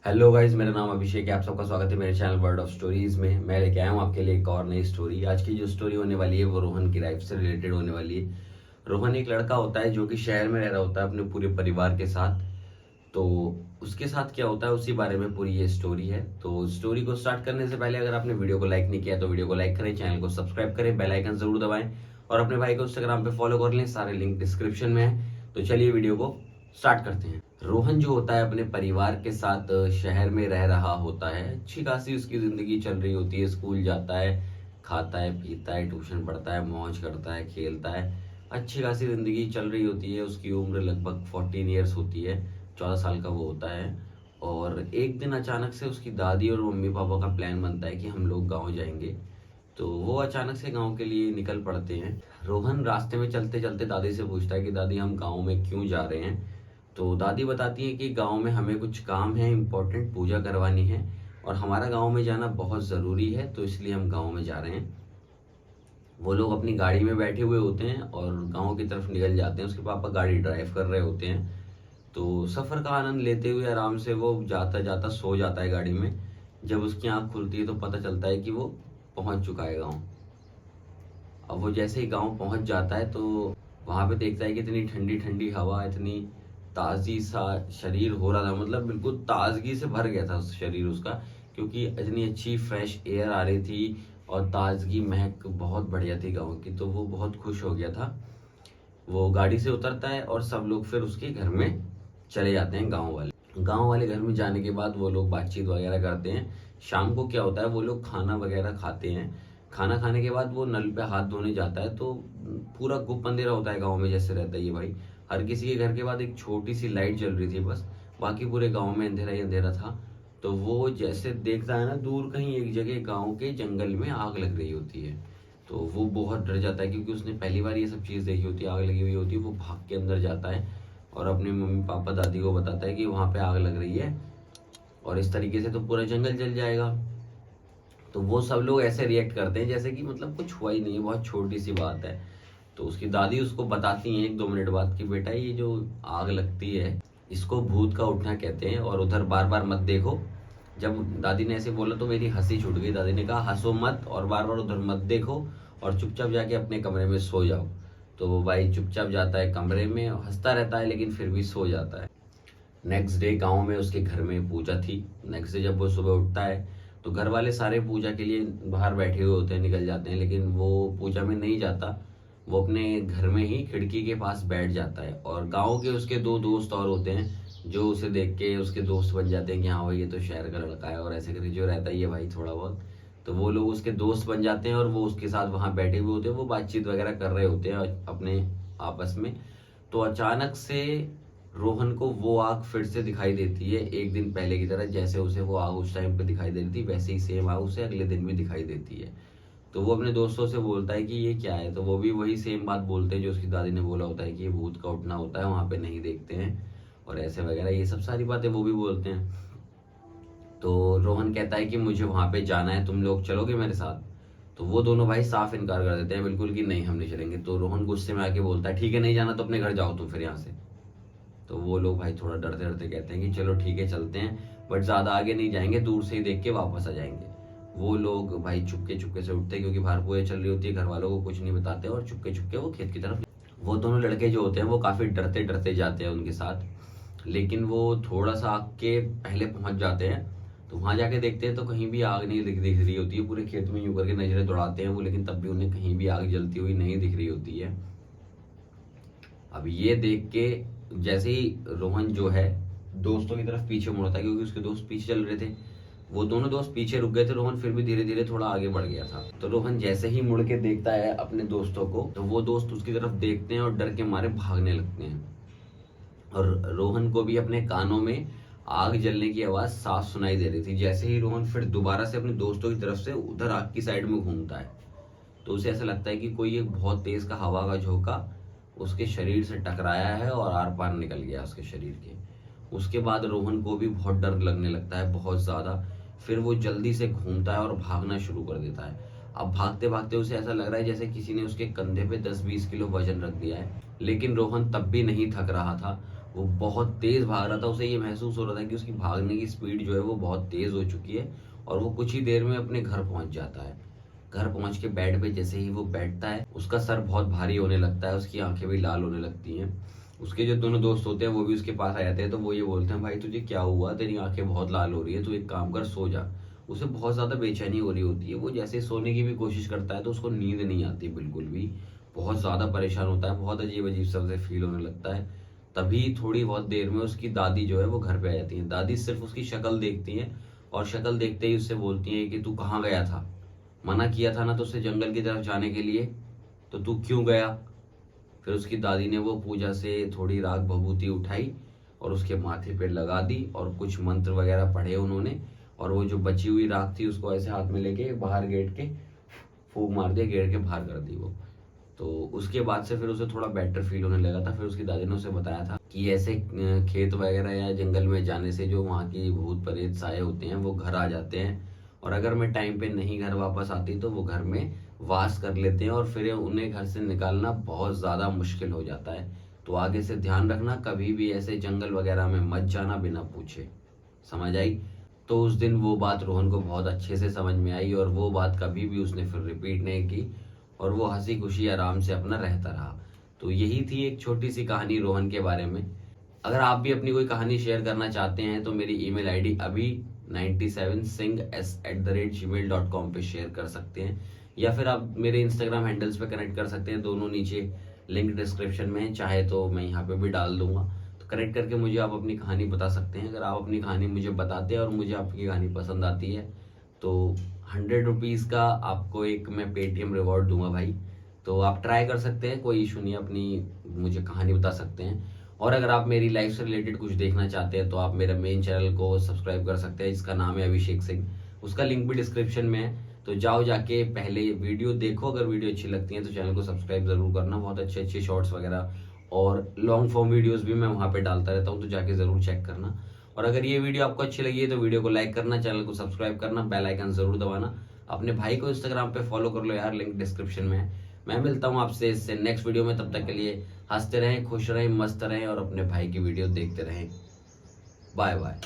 Hello guys, मेरा नाम अभिषेक है। आप सबका स्वागत है मेरे चैनल वर्ड ऑफ स्टोरीज में। मैं लेके आया हूँ आपके लिए एक और नई स्टोरी। आज की जो स्टोरी होने वाली है वो रोहन की लाइफ से रिलेटेड होने वाली है। रोहन एक लड़का होता है जो कि शहर में रह रहा होता है अपने पूरे परिवार के साथ। तो उसके साथ क्या होता है उसी बारे में पूरी ये स्टोरी है। तो स्टोरी को स्टार्ट करने से पहले अगर आपने वीडियो को लाइक नहीं किया तो वीडियो को लाइक करें, चैनल को सब्सक्राइब करें, बेल आइकन जरूर दबाएं और अपने भाई को इंस्टाग्राम पे फॉलो कर लें। सारे लिंक डिस्क्रिप्शन में है। तो चलिए वीडियो को स्टार्ट करते हैं। रोहन जो होता है अपने परिवार के साथ शहर में रह रहा होता है। अच्छी खासी उसकी जिंदगी चल रही होती है। स्कूल जाता है, खाता है, पीता है, ट्यूशन पढ़ता है, मौज करता है, खेलता है। अच्छी खासी जिंदगी चल रही होती है। उसकी उम्र लगभग 14 ईयर्स होती है, 14 साल का वो होता है। और एक दिन अचानक से उसकी दादी और मम्मी पापा का प्लान बनता है कि हम लोग गाँव जाएंगे। तो वो अचानक से गांव के लिए निकल पड़ते हैं। रोहन रास्ते में चलते चलते दादी से पूछता है कि दादी हम गांव में क्यों जा रहे हैं। तो दादी बताती है कि गांव में हमें कुछ काम है, इम्पोर्टेंट पूजा करवानी है और हमारा गांव में जाना बहुत ज़रूरी है, तो इसलिए हम गांव में जा रहे हैं। वो लोग अपनी गाड़ी में बैठे हुए होते हैं और गांव की तरफ निकल जाते हैं। उसके पापा गाड़ी ड्राइव कर रहे होते हैं। तो सफ़र का आनंद लेते हुए आराम से वो जाता जाता सो जाता है गाड़ी में। जब उसकी आंख खुलती है तो पता चलता है कि वो पहुंच चुका है गाँव। अब वो जैसे ही गांव पहुंच जाता है तो वहां पे देखता है कि इतनी ठंडी ठंडी हवा, इतनी ताजी सा शरीर हो रहा था। मतलब बिल्कुल ताजगी से भर गया था उस शरीर उसका, क्योंकि इतनी अच्छी फ्रेश एयर आ रही थी और ताजगी महक बहुत बढ़िया थी गाँव की। तो वो बहुत खुश हो गया था। वो गाड़ी से उतरता है और सब लोग फिर उसके घर में चले जाते हैं। गांव वाले घर में जाने के बाद वो लोग बातचीत वगैरह करते हैं। शाम को क्या होता है, वो लोग खाना वगैरह खाते हैं। खाना खाने के बाद वो नल पे हाथ धोने जाता है। तो पूरा गुप अंधेरा होता है गांव में, जैसे रहता है ये भाई। हर किसी के घर के बाद एक छोटी सी लाइट जल रही थी बस, बाकी पूरे गांव में अंधेरा ही अंधेरा था। तो वो जैसे देखता है ना, दूर कहीं एक जगह गांव के जंगल में आग लग रही होती है। तो वो बहुत डर जाता है, क्योंकि उसने पहली बार ये सब चीज़ देखी होती है, आग लगी हुई होती है। वो भाग के अंदर जाता है और अपने मम्मी पापा दादी को बताता है कि वहाँ पे आग लग रही है और इस तरीके से तो पूरा जंगल जल जाएगा। तो वो सब लोग ऐसे रिएक्ट करते हैं जैसे कि मतलब कुछ हुआ ही नहीं है, बहुत छोटी सी बात है। तो उसकी दादी उसको बताती हैं 1-2 मिनट बाद कि बेटा ये जो आग लगती है इसको भूत का उठना कहते हैं और उधर बार बार मत देखो। जब दादी ने ऐसे बोला तो मेरी हंसी छूट गई। दादी ने कहा हंसो मत और बार बार उधर मत देखो और चुपचाप जाके अपने कमरे में सो जाओ। तो वो भाई चुपचाप जाता है कमरे में, हंसता रहता है लेकिन फिर भी सो जाता है। नेक्स्ट डे गांव में उसके घर में पूजा थी। नेक्स्ट डे जब वो सुबह उठता है तो घर वाले सारे पूजा के लिए बाहर बैठे हुए होते हैं, निकल जाते हैं, लेकिन वो पूजा में नहीं जाता। वो अपने घर में ही खिड़की के पास बैठ जाता है और गांव के उसके 2 दोस्त और होते हैं जो उसे देख के उसके दोस्त बन जाते हैं कि हाँ भाई ये तो शहर का लड़का है और ऐसे करके जो रहता है ये भाई थोड़ा बहुत। तो वो लोग उसके दोस्त बन जाते हैं और वो उसके साथ वहाँ बैठे हुए होते हैं। वो बातचीत वगैरह कर रहे होते हैं अपने आपस में। तो अचानक से रोहन को वो आग फिर से दिखाई देती है, एक दिन पहले की तरह। जैसे उसे वो आग उस टाइम पे दिखाई दे रही थी वैसे ही सेम आग उसे अगले दिन भी दिखाई देती है। तो वो अपने दोस्तों से बोलता है कि ये क्या है। तो वो भी वही सेम बात बोलते हैं जो उसकी दादी ने बोला होता है कि ये भूत का उठना होता है, वहां पे नहीं देखते हैं और ऐसे वगैरह ये सब सारी बातें वो भी बोलते हैं। तो रोहन कहता है कि मुझे वहां पे जाना है, तुम लोग चलोगे मेरे साथ। तो वो दोनों भाई साफ इनकार कर देते हैं बिल्कुल कि नहीं हम नहीं चलेंगे। तो रोहन गुस्से में आके बोलता है ठीक है नहीं जाना तो अपने घर जाओ तुम फिर यहाँ से। तो वो लोग भाई थोड़ा डरते डरते कहते हैं कि चलो ठीक है चलते हैं, बट ज्यादा आगे नहीं जाएंगे, दूर से ही देख के वापस आ जाएंगे। वो लोग भाई चुपके चुपके से उठते हैं, क्योंकि बाहर पूजा चल रही होती है, घर वालों को कुछ नहीं बताते और चुपके चुपके वो खेत की तरफ। वो दोनों लड़के जो होते हैं वो काफी डरते डरते जाते हैं उनके साथ। लेकिन वो थोड़ा सा आग के पहले पहुंच जाते हैं। तो वहां जाके देखते हैं तो कहीं भी आग नहीं दिख रही होती है। पूरे खेत में यूं करके नजरें दौड़ाते हैं वो, लेकिन तब भी उन्हें कहीं भी आग जलती हुई नहीं दिख रही होती है। अब ये देख के जैसे ही रोहन जो है दोस्तों की तरफ पीछे मुड़ता है, क्योंकि उसके दोस्त पीछे चल रहे थे, वो दोनों दोस्त पीछे रुक गए थे। रोहन फिर भी धीरे धीरे थोड़ा आगे बढ़ गया था। तो रोहन जैसे ही मुड़ के देखता है अपने दोस्तों को तो वो दोस्त उसकी तरफ देखते हैं और डर के मारे भागने लगते हैं। और रोहन को भी अपने कानों में आग जलने की आवाज साफ सुनाई दे रही थी। जैसे ही रोहन फिर दोबारा से अपने दोस्तों की तरफ से उधर आग की साइड में घूमता है तो उसे ऐसा लगता है कि कोई एक बहुत तेज का हवा का झोंका उसके शरीर से टकराया है और आर पार निकल गया उसके शरीर के। उसके बाद रोहन को भी बहुत डर लगने लगता है, बहुत ज्यादा। फिर वो जल्दी से घूमता है और भागना शुरू कर देता है। अब भागते भागते उसे ऐसा लग रहा है जैसे किसी ने उसके कंधे पे 10-20 किलो वजन रख दिया है। लेकिन रोहन तब भी नहीं थक रहा था। वो बहुत तेज़ भाग रहा था। उसे ये महसूस हो रहा था कि उसकी भागने की स्पीड जो है वो बहुत तेज़ हो चुकी है और वो कुछ ही देर में अपने घर पहुंच जाता है। घर पहुंच के बेड पे जैसे ही वो बैठता है, उसका सर बहुत भारी होने लगता है, उसकी आंखें भी लाल होने लगती हैं। उसके जो दोनों दोस्त होते हैं वो भी उसके पास आ जाते हैं, तो वो ये बोलते हैं, भाई तुझे क्या हुआ, तेरी आंखें बहुत लाल हो रही है, तू एक काम कर, सो जा। उसे बहुत ज़्यादा बेचैनी हो रही होती है। वो जैसे सोने की भी कोशिश करता है तो उसको नींद नहीं आती बिल्कुल भी। बहुत ज़्यादा परेशान होता है, बहुत अजीब अजीब सा उसे फील होने लगता है। तभी थोड़ी बहुत देर में उसकी दादी जो है वो घर पे आ जाती है। दादी सिर्फ उसकी शक्ल देखती हैं और शक्ल देखते ही उससे बोलती हैं कि तू कहाँ गया था, मना किया था ना तुझसे जंगल की तरफ जाने के लिए, तो तू क्यों गया। फिर उसकी दादी ने वो पूजा से थोड़ी राख भभूति उठाई और उसके माथे पे लगा दी और कुछ मंत्र वगैरह पढ़े उन्होंने, और वो जो बची हुई राख थी उसको ऐसे हाथ में लेके बाहर गेट के फूंक मार दिया, गेट के बाहर कर दी वो। तो उसके बाद से फिर उसे थोड़ा बेटर फील होने लगा था। फिर उसकी दादी ने उसे बताया था कि ऐसे खेत वगैरह या जंगल में जाने से जो वहाँ की भूत प्रेत साए होते हैं वो घर आ जाते हैं, और अगर मैं टाइम पे नहीं घर वापस आती तो वो घर में वास कर लेते हैं और फिर उन्हें घर से निकालना बहुत ज़्यादा मुश्किल हो जाता है। तो आगे से ध्यान रखना, कभी भी ऐसे जंगल वगैरह में मत जाना बिना पूछे। समझ आई? तो उस दिन वो बात रोहन को बहुत अच्छे से समझ में आई और वो बात कभी भी उसने फिर रिपीट नहीं की और वो हंसी खुशी आराम से अपना रहता रहा। तो यही थी एक छोटी सी कहानी रोहन के बारे में। अगर आप भी अपनी कोई कहानी शेयर करना चाहते हैं तो मेरी ईमेल आईडी अभी 97singh@gmail.com पे शेयर कर सकते हैं, या फिर आप मेरे इंस्टाग्राम हैंडल्स पे कनेक्ट कर सकते हैं। दोनों नीचे लिंक डिस्क्रिप्शन में है, चाहे तो मैं यहाँ पे भी डाल दूंगा। तो कनेक्ट करके मुझे आप अपनी कहानी बता सकते हैं। अगर आप अपनी कहानी मुझे बताते हैं और मुझे आपकी कहानी पसंद आती है तो 100 रुपीज़ का आपको एक मैं पेटीएम रिवॉर्ड दूंगा भाई। तो आप ट्राई कर सकते हैं, कोई इशू नहीं है, अपनी मुझे कहानी बता सकते हैं। और अगर आप मेरी लाइफ से रिलेटेड कुछ देखना चाहते हैं तो आप मेरे मेन चैनल को सब्सक्राइब कर सकते हैं, जिसका नाम है अभिषेक सिंह। उसका लिंक भी डिस्क्रिप्शन में है, तो जाओ जाके पहले वीडियो देखो। अगर वीडियो अच्छी लगती है तो चैनल को सब्सक्राइब जरूर करना। बहुत अच्छे अच्छे शॉर्ट्स वगैरह और लॉन्ग फॉर्म वीडियोस भी मैं वहाँ पे डालता रहता हूँ, तो जाके जरूर चेक करना। और अगर ये वीडियो आपको अच्छी लगी है तो वीडियो को लाइक करना, चैनल को सब्सक्राइब करना, बेल आइकन जरूर दबाना। अपने भाई को इंस्टाग्राम पे फॉलो कर लो यार, लिंक डिस्क्रिप्शन में है। मैं मिलता हूँ आपसे इससे नेक्स्ट वीडियो में, तब तक के लिए हंसते रहें, खुश रहें, मस्त रहें और अपने भाई की वीडियो देखते रहें। Bye bye.